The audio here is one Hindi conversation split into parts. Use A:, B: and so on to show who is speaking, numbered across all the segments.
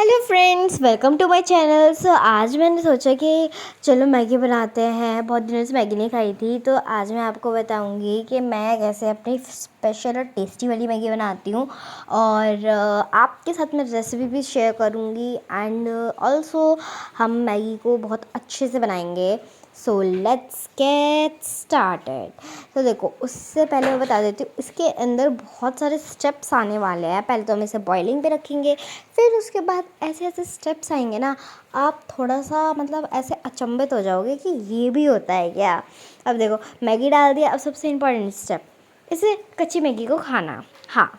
A: Hello friends, welcome to my channel. So आज मैंने सोचा कि चलो मैगी बनाते हैं। बहुत दिनों से मैगी नहीं खाई थी, तो आज मैं आपको बताऊंगी कि मैं कैसे अपनी स्पेशल और टेस्टी वाली मैगी बनाती हूँ। और आपके साथ मैं रेसिपी भी शेयर करूँगी एंड ऑल्सो हम मैगी को बहुत अच्छे से बनाएंगे। So let's get started. तो देखो, उससे पहले मैं बता देती हूँ, इसके अंदर बहुत सारे स्टेप्स आने वाले हैं। पहले तो हम इसे बॉइलिंग पे रखेंगे, फिर उसके बाद ऐसे ऐसे स्टेप्स आएंगे ना, आप थोड़ा सा ऐसे अचंभित हो जाओगे कि ये भी होता है क्या। अब देखो, मैगी डाल दिया। अब सबसे इम्पोर्टेंट स्टेप, इसे कच्ची मैगी को खाना। हाँ,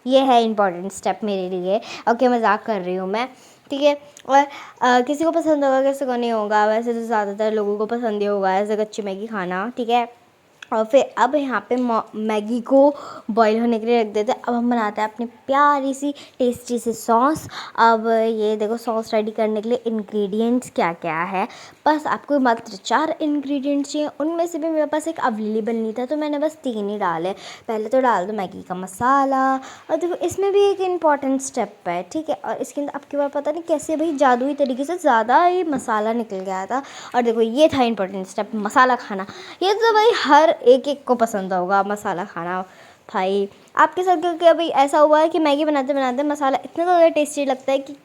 A: ये है इम्पॉर्टेंट स्टेप मेरे लिए। ओके, मजाक कर रही हूँ मैं, ठीक है। और किसी को पसंद होगा, किसी को नहीं होगा। वैसे तो ज़्यादातर लोगों को पसंद ही होगा ऐसे कच्ची मैगी खाना, ठीक है। और फिर अब यहाँ पे मैगी को बॉईल होने के लिए रख देते हैं। अब हम बनाते हैं अपनी प्यारी सी टेस्टी सी सॉस। अब ये देखो, सॉस रेडी करने के लिए इंग्रेडिएंट्स क्या क्या है। बस आपको मात्र 4 इंग्रेडिएंट्स चाहिए। उनमें से भी मेरे पास एक अवेलेबल नहीं था, तो मैंने बस 3 ही डाले। पहले तो डाल दो मैगी का मसाला। और देखो, इसमें भी एक इम्पॉर्टेंट स्टेप है, ठीक है। और इसके अंदर आपके पास पता नहीं कैसे भाई जादुई तरीके से ज़्यादा ही मसाला निकल गया था। और देखो, ये था इम्पॉर्टेंट स्टेप, मसाला खाना। ये तो भाई हर एक एक को पसंद होगा मसाला खाना। भाई, आपके साथ क्योंकि अभी ऐसा हुआ है कि मैगी बनाते बनाते मसाला इतना ज़्यादा टेस्टी लगता है कि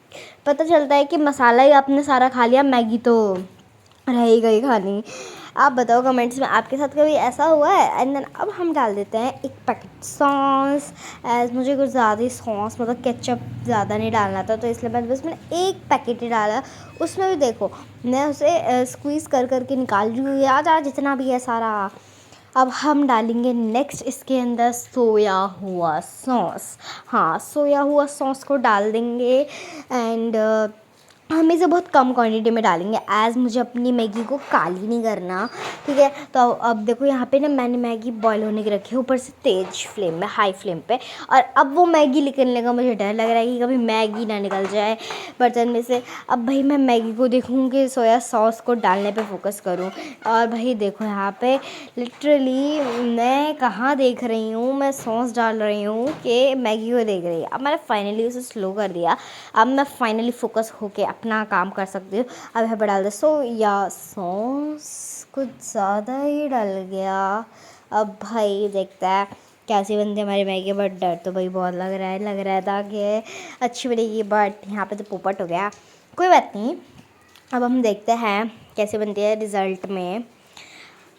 A: पता चलता है कि मसाला ही आपने सारा खा लिया, मैगी तो रह ही गई खानी। आप बताओ कमेंट्स में, आपके साथ कभी ऐसा हुआ है। एंड देन अब हम डाल देते हैं एक पैकेट सॉस। एज मुझे कुछ ज़्यादा ही सॉस केचप ज़्यादा नहीं डालना था, तो इसलिए मैंने एक पैकेट ही डाला। उसमें भी देखो, मैं उसे स्क्वीज़ कर करके निकाल रही हूँ, याद आ जितना भी है सारा। अब हम डालेंगे नेक्स्ट इसके अंदर सोया हुआ सॉस। हाँ, सोया हुआ सॉस को डाल देंगे। एंड हम इसे बहुत कम क्वांटिटी में डालेंगे, एज़ मुझे अपनी मैगी को काली नहीं करना, ठीक है। तो अब देखो, यहाँ पे ना मैंने मैगी बॉईल होने की रखी है ऊपर से तेज़ फ्लेम में, हाई फ्लेम पे। और अब वो मैगी निकलने का मुझे डर लग रहा है कि कभी मैगी ना निकल जाए बर्तन में से। अब भाई मैं मैगी को देखूँ कि सोया सॉस को डालने पे फोकस करूँ। और भाई देखो, यहाँ पे लिटरली मैं कहाँ देख रही हूँ, मैं सॉस डाल रही हूँ कि मैगी को देख रही है। अब मैंने फाइनली उसे स्लो कर दिया। अब मैं फाइनली फोकस होके अपना काम कर सकती हूँ। अब यहाँ पर डाल दे सोया सॉस, कुछ ज़्यादा ही डल गया। अब भाई देखता है कैसी बनती है हमारी मैगी। बट डर तो भाई बहुत लग रहा था कि अच्छी बनेगी, बट यहाँ पे तो पोपट हो गया। कोई बात नहीं, अब हम देखते हैं कैसे बनती है रिज़ल्ट में।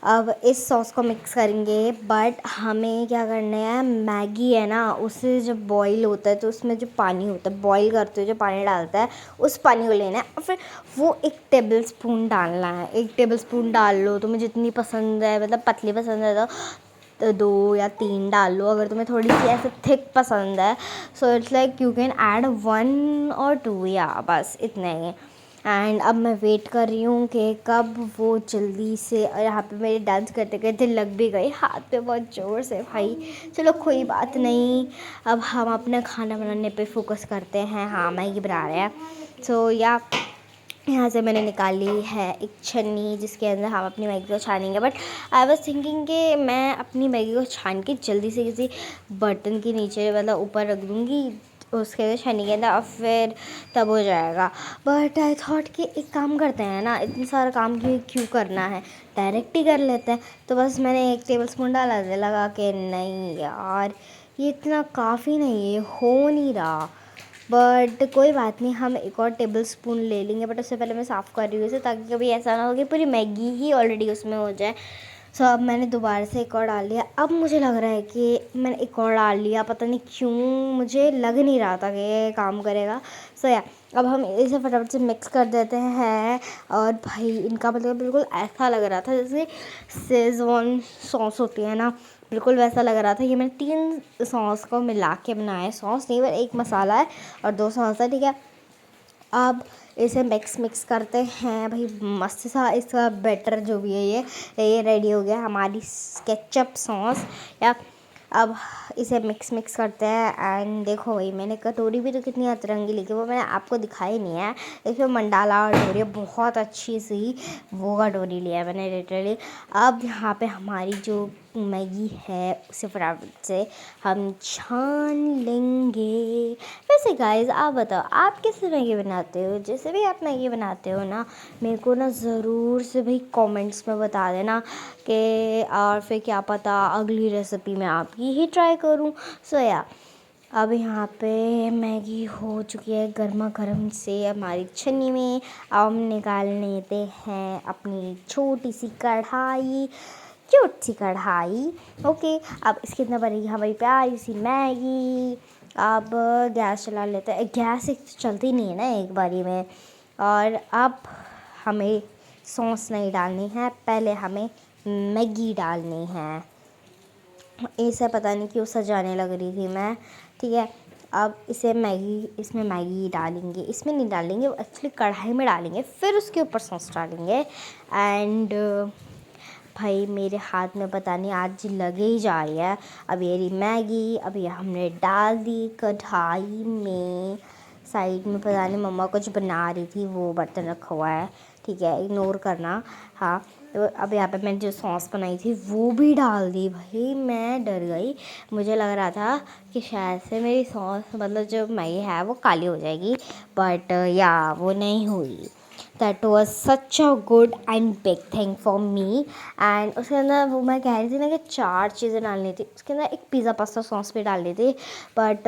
A: अब इस सॉस को मिक्स करेंगे, बट हमें क्या करना है, मैगी है ना, उसे जब बॉईल होता है तो उसमें जो पानी होता है, बॉईल करते हुए जो पानी डालता है, उस पानी को लेना है और फिर वो 1 टेबल स्पून डालना है। 1 टेबल स्पून डाल लो, तुम्हें जितनी पसंद है, पतली पसंद है तो 2 या 3 डाल लो। अगर तुम्हें थोड़ी सी ऐसे थिक पसंद है, so it's like you can add 1 और 2, या बस इतना ही। एंड अब मैं वेट कर रही हूँ कि कब वो जल्दी से। और यहाँ पे मेरे डांस करते करते लग भी गई हाथ पे बहुत ज़ोर से भाई। चलो कोई बात नहीं, अब हम अपना खाना बनाने पे फोकस करते हैं। हाँ, मैगी बना रहे हैं। सो यहाँ से मैंने निकाली है एक छन्नी, जिसके अंदर हम अपनी मैगी को छानेंगे। बट आई वॉज थिंकिंग कि मैं अपनी मैगी को छान के जल्दी से किसी बर्तन के नीचे ऊपर रख दूँगी, उसके छन्नी के अंदर, और फिर तब हो जाएगा। बट आई थॉट कि एक काम करते हैं ना, इतना सारा काम क्यों करना है, डायरेक्ट ही कर लेते हैं। तो बस मैंने 1 टेबल स्पून डाला, लगा के नहीं यार, ये इतना काफ़ी नहीं है, हो नहीं रहा। बट कोई बात नहीं, हम 1 और टेबल स्पून ले लेंगे। बट उससे पहले मैं साफ़ कर रही हूँ इसे, ताकि कभी ऐसा ना हो कि पूरी मैगी ही ऑलरेडी उसमें हो जाए। सो अब मैंने दोबारा से 1 और डाल लिया। अब मुझे लग रहा है कि मैंने 1 और डाल लिया, पता नहीं क्यों मुझे लग नहीं रहा था कि ये काम करेगा। सो अब हम इसे फटाफट से मिक्स कर देते हैं। और भाई इनका बिल्कुल ऐसा लग रहा था जैसे शेज़वान सॉस होती है ना, बिल्कुल वैसा लग रहा था। ये मैंने 3 सॉस को मिला के बनाया, सॉस नहीं, पर 1 मसाला है और 2 सॉस है, ठीक है। अब इसे मिक्स करते हैं भाई, मस्त सा इसका बैटर जो भी है, ये रेडी हो गया हमारी केचप सॉस। या अब इसे मिक्स करते हैं। एंड देखो भाई, मैंने कटोरी भी तो कितनी अतरंगी लिखी, वो मैंने आपको दिखाई नहीं है। इसमें मंडाला कटोरी, बहुत अच्छी सी वो कटोरी लिया है मैंने लिटरली। अब यहाँ पे हमारी जो मैगी है उसे फटाफट से हम छान लेंगे। वैसे गाइस आप बताओ आप कैसे मैगी बनाते हो? जैसे भी आप मैगी बनाते हो ना, मेरे को ना ज़रूर से भाई कमेंट्स में बता देना कि और फिर क्या पता अगली रेसिपी में आपकी ही ट्राई करूँ। सो या अब यहाँ पे मैगी हो चुकी है गर्मा गर्म से हमारी छन्नी में। अब हम निकाल लेते हैं अपनी छोटी सी कढ़ाई, क्यूट सी कढ़ाई। ओके, अब इसके अंदर बनेगी हमारी प्यारी सी मैगी। अब गैस चला लेते हैं। गैस एक तो चलती नहीं है ना एक बारी में। और अब हमें सॉस नहीं डालनी है, पहले हमें मैगी डालनी है। इसे पता नहीं क्यों सजाने लग रही थी मैं। ठीक है, अब इसमें मैगी डालेंगे, इसमें नहीं डालेंगे, एक्चुअली कढ़ाई में डालेंगे, फिर उसके ऊपर सॉस डालेंगे। एंड भाई मेरे हाथ में पता नहीं आज लगे ही जा रही है। अब ये रही मैगी, अब ये हमने डाल दी कढ़ाई में। साइड में पता नहीं मम्मा कुछ बना रही थी, वो बर्तन रखा हुआ है, ठीक है, इग्नोर करना। हाँ, तो अब यहाँ पे मैंने जो सॉस बनाई थी वो भी डाल दी। भाई मैं डर गई, मुझे लग रहा था कि शायद से मेरी सॉस मतलब जो मैगी है वो काली हो जाएगी, बट या वो नहीं हुई। That was such a good and big thing for me. And उसके अंदर वो मैं कह रही थी ना कि 4 चीज़ें डालनी थी, उसके अंदर एक पिज़्ज़ा पास्ता सॉस भी डालनी थी, बट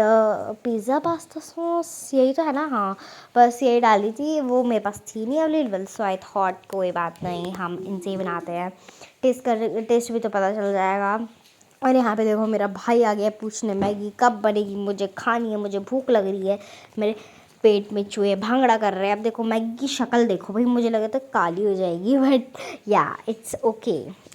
A: पिज़्ज़ा पास्ता सॉस यही तो है ना, हाँ बस यही डाली थी, वो मेरे पास थी नहीं अवेलेबल। सो आई थॉट कोई बात नहीं, हम इनसे ही बनाते हैं, टेस्ट भी तो पता चल जाएगा। और यहाँ पे देखो मेरा भाई आ गया पूछने मैगी कब बनेगी, मुझे खानी है, मुझे भूख लग रही है, मेरे पेट में चूहे भांगड़ा कर रहे हैं। अब देखो मैगी की शक्ल देखो भाई, मुझे लगा था काली हो जाएगी, बट या इट्स ओके,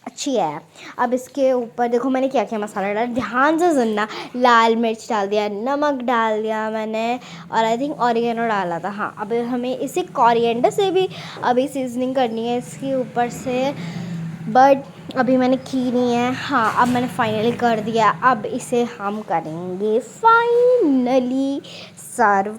A: अच्छी है। अब इसके ऊपर देखो मैंने क्या क्या मसाला डाला, ध्यान से सुनना। लाल मिर्च डाल दिया, नमक डाल दिया मैंने, और आई थिंक ऑरिगेनो डाला था। हाँ, अब हमें इसे कोरिएंडर से भी अभी सीजनिंग करनी है इसके ऊपर से, बट अभी मैंने की नहीं है। हाँ, अब मैंने फाइनली कर दिया। अब इसे हम करेंगे फाइनली सर्व।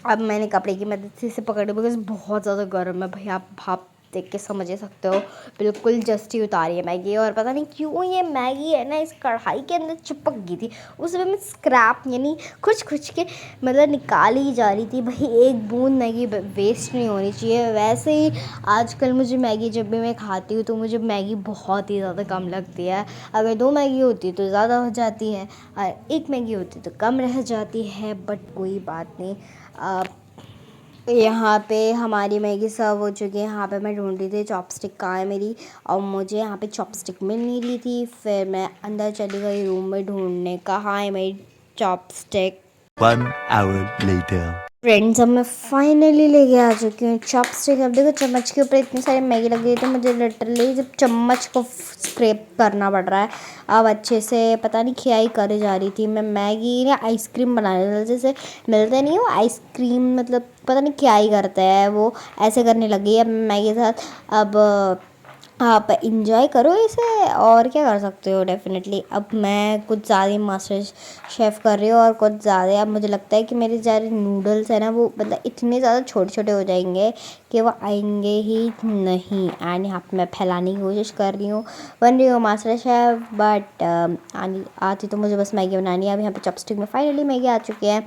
A: अब मैंने कपड़े की मदद से इसे पकड़ी बिकॉज बहुत ज़्यादा गर्म है भाई, आप भाप देख के समझ ही सकते हो। बिल्कुल जस्ट ही उतारी है मैगी, और पता नहीं क्यों ये मैगी है ना इस कढ़ाई के अंदर चिपक गई थी। उसमें मैं स्क्रैप यानी खुच के मतलब निकाल ही जा रही थी। भाई एक बूंद मैगी वेस्ट नहीं होनी चाहिए। वैसे ही आजकल मुझे मैगी जब भी मैं खाती हूँ तो मुझे मैगी बहुत ही ज़्यादा कम लगती है। अगर 2 मैगी होती तो ज़्यादा हो जाती है, और 1 मैगी होती तो कम रह जाती है, बट कोई बात नहीं। यहाँ पे हमारी मैगी सर्व हो चुकी है। यहाँ पे मैं ढूंढ रही थी चॉपस्टिक कहाँ है मेरी, और मुझे यहाँ पे चॉपस्टिक मिल नहीं रही थी। फिर मैं अंदर चली गई रूम में ढूंढने, कहाँ है मेरी चॉपस्टिक।
B: 1 hour later.
A: फ्रेंड्स, अब मैं फाइनली लेके आ चुकी हूँ चॉपस्टिक। अब देखो चम्मच के ऊपर इतनी सारी मैगी लग गई थी, मुझे लिटरली जब चम्मच को स्क्रैप करना पड़ रहा है। अब अच्छे से पता नहीं क्या ही करे जा रही थी मैं। मैगी ना आइसक्रीम बनाने जैसे मिलते नहीं हो आइसक्रीम, मतलब पता नहीं क्या ही करता है वो, ऐसे करने लगी है मैगी के साथ। अब आप इंजॉय करो इसे, और क्या कर सकते हो डेफिनेटली। अब मैं कुछ ज़्यादा मास्टर शेफ़ कर रही हूँ, और कुछ ज़्यादा अब मुझे लगता है कि मेरे सारे नूडल्स है ना वो मतलब इतने ज़्यादा छोटे छोटे हो जाएंगे कि वो आएंगे ही नहीं। एंड यहाँ पे मैं फैलाने की कोशिश कर रही हूँ, बन रही हूँ मास्टर शेफ़, बट आती तो मुझे बस मैगी बनानी है। अब यहाँ पे चॉपस्टिक में फाइनली मैगी आ चुकी है।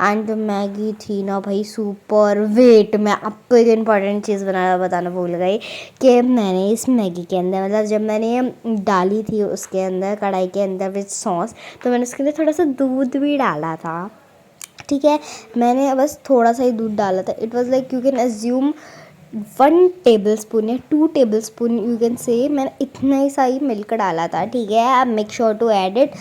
A: एंड मैगी थी ना भाई सुपर। वेट, मैं आपको एक इम्पॉर्टेंट चीज़ बताना भूल गई कि मैंने इस मैगी के अंदर मतलब जब मैंने डाली थी उसके अंदर कढ़ाई के अंदर विद सॉस, तो मैंने उसके अंदर थोड़ा सा दूध भी डाला था। ठीक है, मैंने बस थोड़ा सा ही दूध डाला था। It was like you can assume 1 table spoon या 2 table spoon you can say, मैंने इतना ही सा ही मिल्क डाला था। ठीक है, आप make sure to add it.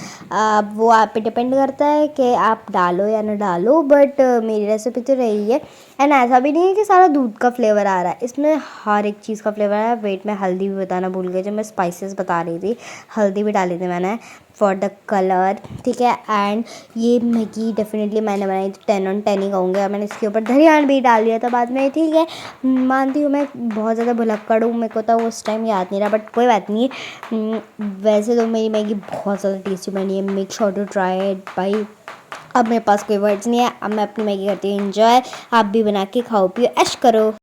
A: वो आप पे डिपेंड करता है कि आप डालो या ना डालो, बट मेरी रेसिपी तो रही है। एंड ऐसा भी नहीं है कि सारा दूध का फ्लेवर आ रहा है, इसमें हर एक चीज़ का फ्लेवर है। वेट, में हल्दी भी बताना भूल गई, जब मैं स्पाइसेस बता रही थी हल्दी भी डाली थी मैंने फॉर द कलर। ठीक है, एंड ये मैगी डेफिनेटली मैंने बनाई थी 10 on 10 ही कहूँगी, और मैंने इसके ऊपर धनिया भी डाल दिया था बाद में। ठीक है, मानती हूँ मैं बहुत ज़्यादा भुलक्कड़ हूँ, मेरे को तो उस टाइम याद नहीं रहा, बट कोई बात नहीं। वैसे तो मेरी मैगी बहुत ज़्यादा टेस्टी बनी है, make sure to try it भाई। अब मेरे पास कोई वर्ड्स नहीं है, अब मैं अपनी मैगी करती हूँ एंजॉय। आप भी बना के खाओ पियो ऐश करो।